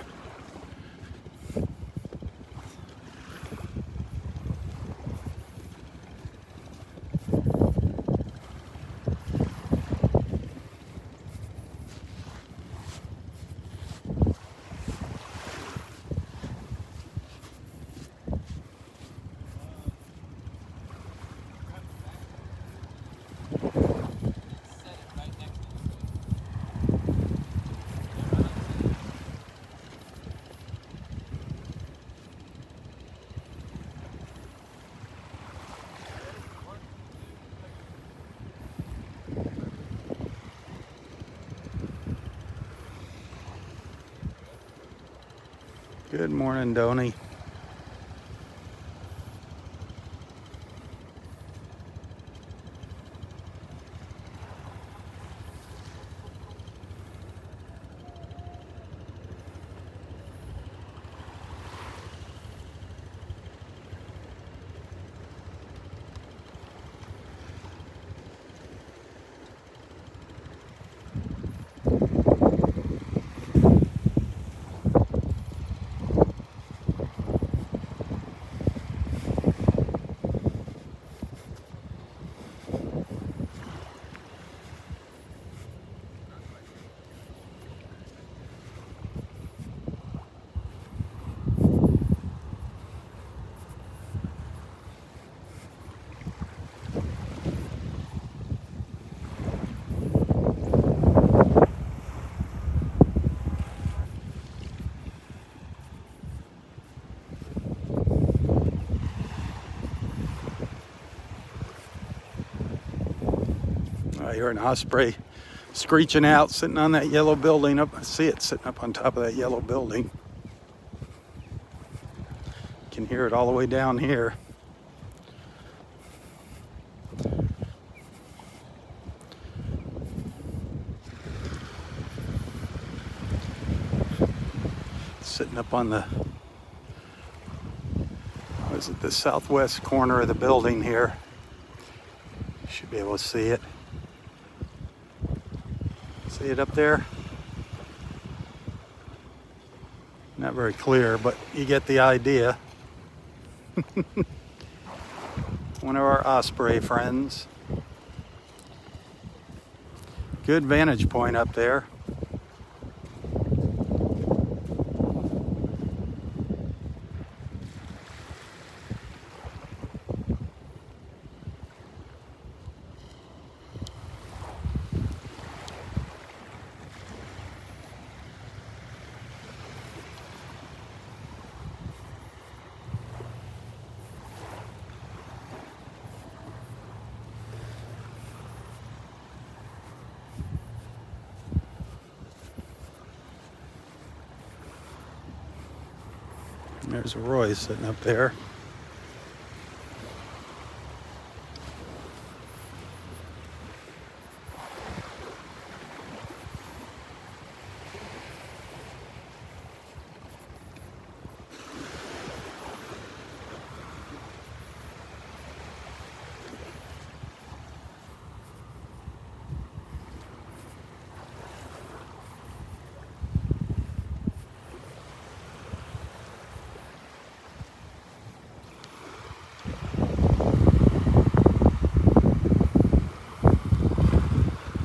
Good morning, Donnie. I hear an osprey screeching out, sitting on that yellow building up. I see it sitting up on top of that yellow building. You can hear it all the way down here. Sitting up on the, the southwest corner of the building here. You should be able to see it. See it up there? Not very clear, but you get the idea. One of our osprey friends. Good vantage point up there. There's Roy sitting up there.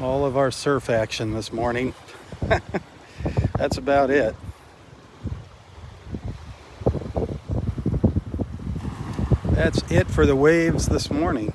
All of our surf action this morning. That's about it. That's it for the waves this morning.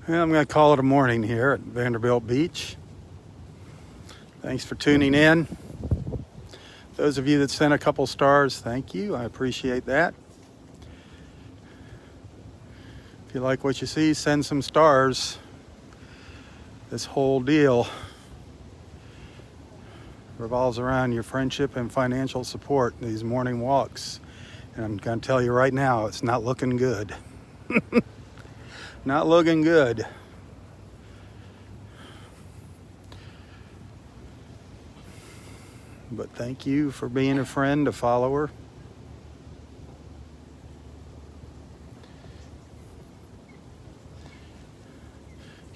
Well, I'm going to call it a morning here at Vanderbilt Beach. Thanks for tuning in. Those of you that sent a couple stars, thank you. I appreciate that. If you like what you see, send some stars. This whole deal revolves around your friendship and financial support, these morning walks. And I'm going to tell you right now, it's not looking good. Not looking good. But thank you for being a friend, a follower.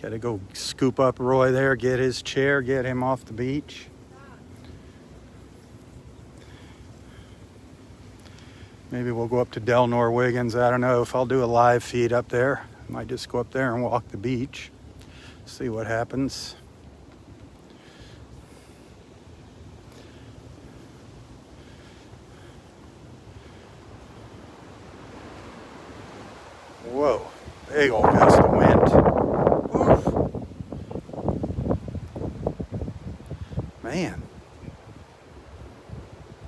Got to go scoop up Roy there, get his chair, get him off the beach. Maybe we'll go up to Delnor Wiggins. I don't know if I'll do a live feed up there. I might just go up there and walk the beach. See what happens. Whoa, big old gust of wind. Oof. Man,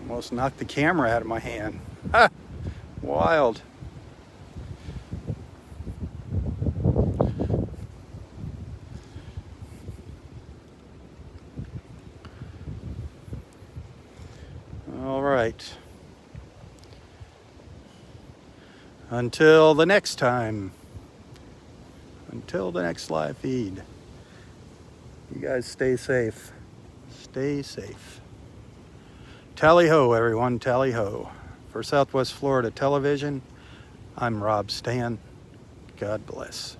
almost knocked the camera out of my hand. Ha! Wild. All right. Until the next time. Until the next live feed. You guys stay safe. Stay safe. Tally ho, everyone. Tally ho. For Southwest Florida Television, I'm Robb Stan. God bless.